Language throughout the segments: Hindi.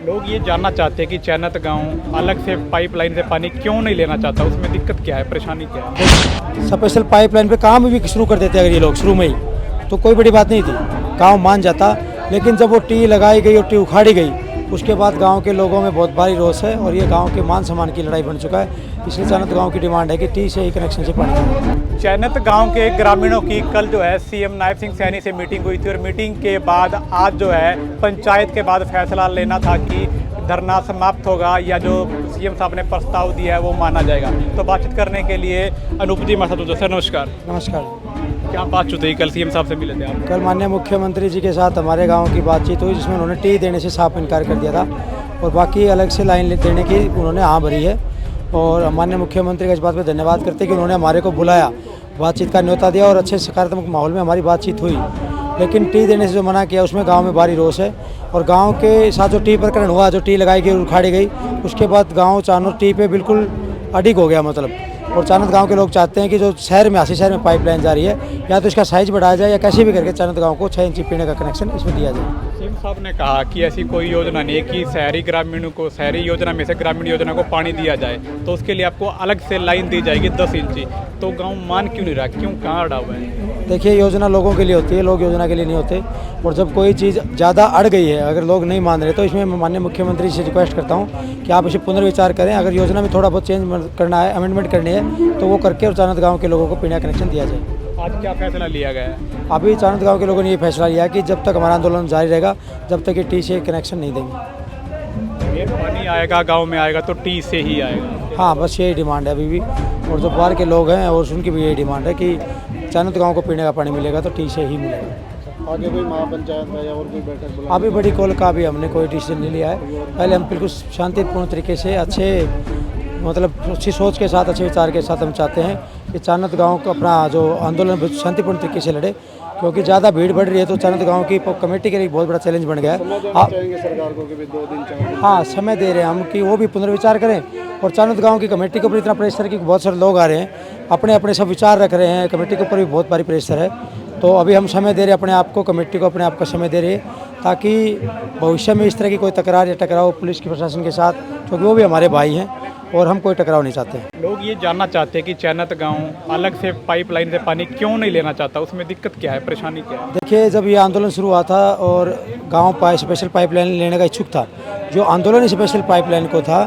लोग ये जानना चाहते हैं कि चैनत गांव अलग से पाइपलाइन से पानी क्यों नहीं लेना चाहता, उसमें दिक्कत क्या है, परेशानी क्या है? स्पेशल पाइपलाइन पे काम भी शुरू कर देते अगर ये लोग शुरू में ही तो कोई बड़ी बात नहीं थी, गांव मान जाता। लेकिन जब वो टी लगाई गई और टी उखाड़ी गई उसके बाद गांव के लोगों में बहुत भारी रोष है और ये गांव के मान सम्मान की लड़ाई बन चुका है। इसलिए चैनत गांव की डिमांड है कि टी से ही कनेक्शन से पानी। चैनत गांव के ग्रामीणों की कल जो है सीएम नायब सिंह सैनी से मीटिंग हुई थी और मीटिंग के बाद आज जो है पंचायत के बाद फैसला लेना था कि धरना समाप्त होगा या जो सीएम साहब ने प्रस्ताव दिया है वो माना जाएगा। तो बातचीत करने के लिए अनूप जी हमारे साथ। सर नमस्कार। नमस्कार। क्या बातचीत हुई कल सीएम साहब से मिले थे आप? कल माननीय मुख्यमंत्री जी के साथ हमारे गांव की बातचीत हुई जिसमें उन्होंने टी देने से साफ इनकार कर दिया था और बाकी अलग से लाइन देने की उन्होंने हाँ भरी है। और माननीय मुख्यमंत्री का इस बात पर धन्यवाद करते हैं कि उन्होंने हमारे को बुलाया, बातचीत का न्योता दिया और अच्छे सकारात्मक माहौल में हमारी बातचीत हुई। लेकिन टी देने से जो मना किया उसमें गांव में भारी रोष है और गांव के साथ जो टी प्रकरण हुआ, जो टी लगाई गई और उखाड़ी गई, उसके बाद गांव चानोर टी पे बिल्कुल अडिग हो गया मतलब। और चानत गांव के लोग चाहते हैं कि जो शहर में आसी शहर में पाइपलाइन जा रही है या तो इसका साइज बढ़ाया जाए या कैसे भी करके चानत गांव को 6 इंची पीने का कनेक्शन इसमें दिया जाए। सीएम साहब ने कहा कि ऐसी कोई योजना नहीं है कि शहरी ग्रामीणों को शहरी योजना में से ग्रामीण योजना को पानी दिया जाए, तो उसके लिए आपको अलग से लाइन दी जाएगी 10 इंची। तो गांव मान क्यों नहीं रहा, क्यों कहाँ अड़ा हुआ है? देखिए, योजना लोगों के लिए होती है, लोग योजना के लिए नहीं होते। और जब कोई चीज़ ज़्यादा अड़ गई है, अगर लोग नहीं मान रहे, तो इसमें मैं माननीय मुख्यमंत्री से रिक्वेस्ट करता हूँ कि आप इसे पुनर्विचार करें। अगर योजना में थोड़ा बहुत चेंज करना है, अमेंडमेंट करनी है, तो वो करके और चानत गाँव के लोगों को पीने का कनेक्शन दिया जाए। आज क्या फैसला लिया गया है? अभी चानत गाँव के लोगों ने ये फैसला लिया कि जब तक हमारा आंदोलन जारी रहेगा, जब तक ये टी से कनेक्शन नहीं देंगे। ये पानी आएगा गाँव में आएगा तो टी से ही आएगा। हाँ, बस यही डिमांड है अभी भी। और जो बाहर के लोग हैं और उनकी भी यही डिमांड है कि चानत गांव को पीने का पानी मिलेगा तो टी से ही मिलेगा। आगे कोई महापंचायत है या और कोई बैठक बुला? अभी बड़ी कॉल का भी हमने कोई डिसीजन नहीं लिया है। पहले हम बिल्कुल शांतिपूर्ण तरीके से अच्छे अच्छी सोच के साथ, अच्छे विचार के साथ हम चाहते हैं कि चानत गांव को अपना जो आंदोलन शांतिपूर्ण तरीके से लड़े, क्योंकि ज़्यादा भीड़ बढ़ रही है तो चानत गांव की कमेटी के लिए बहुत बड़ा चैलेंज बन गया है। चाहेंगे सरकार को कि 2 दिन 4 दिन? हाँ, समय दे रहे हैं हम कि वो भी पुनर्विचार करें। और चानत गांव की कमेटी के ऊपर इतना प्रेशर कि बहुत सारे लोग आ रहे हैं, अपने अपने सब विचार रख रहे हैं, कमेटी के ऊपर भी बहुत भारी प्रेशर है। तो अभी हम समय दे रहे हैं अपने आप को, कमेटी को अपने आप का समय दे रहे हैं ताकि भविष्य में इस तरह की कोई तकरार या टकराव पुलिस की प्रशासन के साथ, क्योंकि वो भी हमारे भाई हैं और हम कोई टकराव नहीं चाहते। लोग ये जानना चाहते हैं कि चैनत गांव अलग से पाइपलाइन से पानी क्यों नहीं लेना चाहता, उसमें दिक्कत क्या है, परेशानी क्या है? देखिए, जब ये आंदोलन शुरू हुआ था और गांव स्पेशल पाइपलाइन लेने का इच्छुक था, जो आंदोलन स्पेशल पाइपलाइन को था,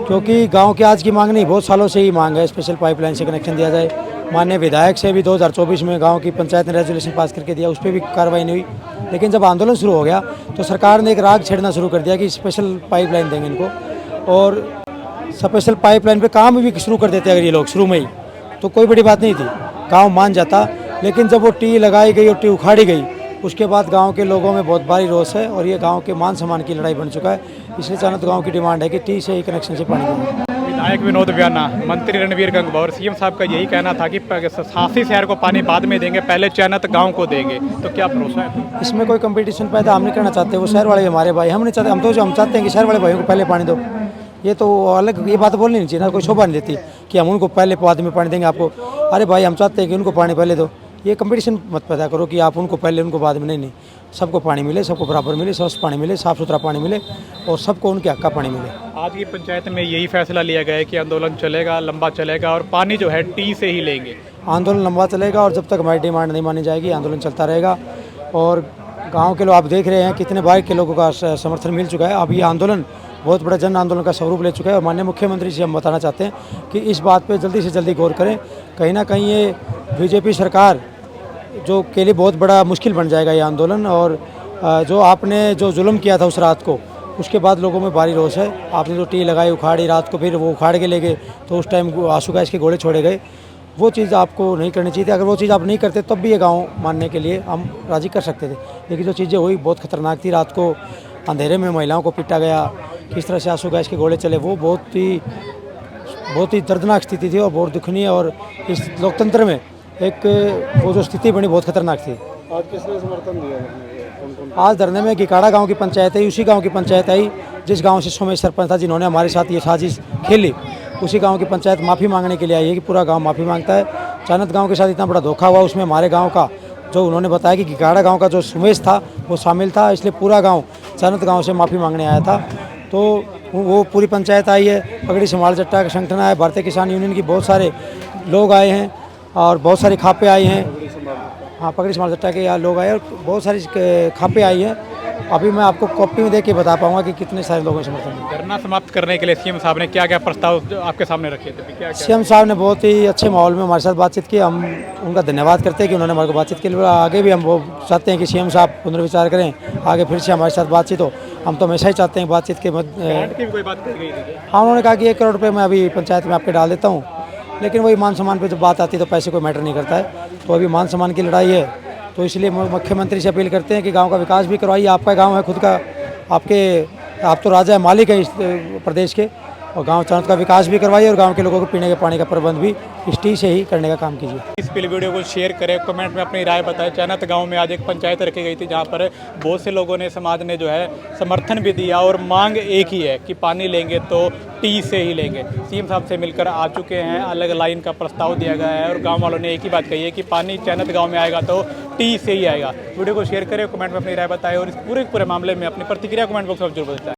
क्योंकि गांव की आज की मांग नहीं, बहुत सालों से ही मांग है स्पेशल पाइपलाइन से कनेक्शन दिया जाए। माननीय विधायक से भी 2024 में गांव की पंचायत ने रेजोल्यूशन पास करके दिया, उस पर भी कार्रवाई नहीं हुई। लेकिन जब आंदोलन शुरू हो गया तो सरकार ने एक राग छेड़ना शुरू कर दिया कि स्पेशल पाइपलाइन देंगे इनको। और स्पेशल पाइपलाइन पे काम भी शुरू कर देते अगर ये लोग शुरू में ही तो कोई बड़ी बात नहीं थी, गांव मान जाता। लेकिन जब वो टी लगाई गई और टी उखाड़ी गई उसके बाद गांव के लोगों में बहुत भारी रोष है और ये गांव के मान सम्मान की लड़ाई बन चुका है। इसलिए चानत गांव की डिमांड है कि टी से ही कनेक्शन से पानी देंगे। विधायक विनोद ब्याना, मंत्री रणवीर गंगवा और सीएम साहब का यही कहना था कि सासी शहर को पानी बाद में देंगे, पहले चैनत गांव को देंगे। तो क्या भरोसा है? इसमें कोई कंपटीशन पैदा हम नहीं करना चाहते। वो शहर वाले हमारे भाई, हम नहीं चाहते। हम चाहते हैं कि शहर वाले भाइयों को पहले पानी दो। ये तो अलग, ये बात बोलनी नहीं चाहिए ना, कोई शोभा नहीं देती कि हम उनको पहले बाद में पानी देंगे आपको। अरे भाई, हम चाहते हैं कि उनको पानी पहले दो। ये कंपटीशन मत पैदा करो कि आप उनको पहले उनको बाद में। नहीं, सबको पानी मिले, सबको बराबर मिले, स्वच्छ पानी मिले, साफ़ सुथरा पानी मिले और सबको उनके हक का पानी मिले। आज की पंचायत में यही फैसला लिया गया है कि आंदोलन चलेगा, लंबा चलेगा और पानी जो है टी से ही लेंगे। आंदोलन लंबा चलेगा और जब तक हमारी डिमांड नहीं मानी जाएगी आंदोलन चलता रहेगा। और गाँव के लोग आप देख रहे हैं कितने बार के लोगों का समर्थन मिल चुका है। अब ये आंदोलन बहुत बड़ा जन आंदोलन का स्वरूप ले चुका है और माननीय मुख्यमंत्री से हम बताना चाहते हैं कि इस बात पे जल्दी से जल्दी गौर करें। कहीं ना कहीं ये बीजेपी सरकार जो के लिए बहुत बड़ा मुश्किल बन जाएगा ये आंदोलन। और जो आपने जो जुल्म किया था उस रात को, उसके बाद लोगों में भारी रोष है। आपने जो टी लगाई, उखाड़ी रात को, फिर वो उखाड़ के ले गए तो उस टाइम आंसू गैस के गोले छोड़े गए। वो चीज़ आपको नहीं करनी चाहिए थी। अगर वो चीज़ आप नहीं करते तब भी ये गाँव मानने के लिए हम राज़ी कर सकते थे। लेकिन जो चीज़ें हुई बहुत ख़तरनाक थी। रात को अंधेरे में महिलाओं को पीटा गया, किस तरह से आंसू गैस के गोले चले, वो बहुत ही दर्दनाक स्थिति थी और बहुत दुखनीय। और इस लोकतंत्र में एक वो जो स्थिति बनी बहुत खतरनाक थी। आज किसने समर्थन दिया? आज धरने में गिकाड़ा गांव की पंचायत है, उसी गांव की पंचायत आई जिस गांव से सोमेश सरपंच था, जिन्होंने हमारे साथ ये साजिश खेली। उसी गांव की पंचायत माफ़ी मांगने के लिए आई है कि पूरा गांव माफ़ी मांगता है। चानत गांव के साथ इतना बड़ा धोखा हुआ, उसमें हमारे गांव का जो उन्होंने बताया कि गिगाड़ा गांव का जो सुमेश था वो शामिल था, इसलिए पूरा गांव चनत गांव से माफ़ी मांगने आया था। तो वो पूरी पंचायत आई है, पगड़ी समाल जट्टा का संगठन आया, भारतीय किसान यूनियन की बहुत सारे लोग आए हैं और बहुत सारी खापें आई हैं। हाँ, पगड़ी समाल जट्टा के यहाँ लोग आए और बहुत सारी खापें आई हैं। अभी मैं आपको कॉपी में देख के बता पाऊंगा कि कितने सारे लोगों ने समर्थन दिया। धरना समाप्त करने के लिए सीएम साहब ने क्या क्या प्रस्ताव आपके सामने रखे थे? क्या सीएम साहब ने बहुत ही अच्छे माहौल में हमारे साथ बातचीत की। हम उनका धन्यवाद करते हैं कि उन्होंने हमारे को बातचीत के लिए। आगे भी हम वो चाहते हैं कि सीएम साहब पुनर्विचार करें, आगे फिर से हमारे साथ बातचीत हो। हम तो हमेशा ही चाहते हैं बातचीत के ग्रांट की भी कोई बात कही गई थी? हाँ, उन्होंने कहा कि 1 करोड़ रुपये मैं अभी पंचायत में आपके डाल देता हूँ, लेकिन वही मान सम्मान पे जब बात आती है तो पैसे कोई मैटर नहीं करता है। तो अभी मान सम्मान की लड़ाई है, तो इसलिए मुख्यमंत्री से अपील करते हैं कि गांव का विकास भी करवाइए। आपका गांव है खुद का, आप तो राजा है, मालिक है इस प्रदेश के, और गांव चनत का विकास भी करवाइए और गांव के लोगों को पीने के पानी का प्रबंध भी स्टी से ही करने का काम कीजिए। इस वीडियो को शेयर करें, कमेंट में अपनी राय बताएं। चनत गांव में आज एक पंचायत रखी गई थी जहां पर बहुत से लोगों ने, समाज ने जो है समर्थन भी दिया और मांग एक ही है कि पानी लेंगे तो टी से ही लेंगे। सीएम साहब से मिलकर आ चुके हैं, अलग लाइन का प्रस्ताव दिया गया है और गाँव वालों ने एक ही बात कही है कि पानी चनत गाँव में आएगा तो टी से ही आएगा। वीडियो को शेयर करें, कमेंट में अपनी राय बताएं और इस पूरे मामले में अपनी प्रतिक्रिया कमेंट बॉक्स में जरूर बताएं।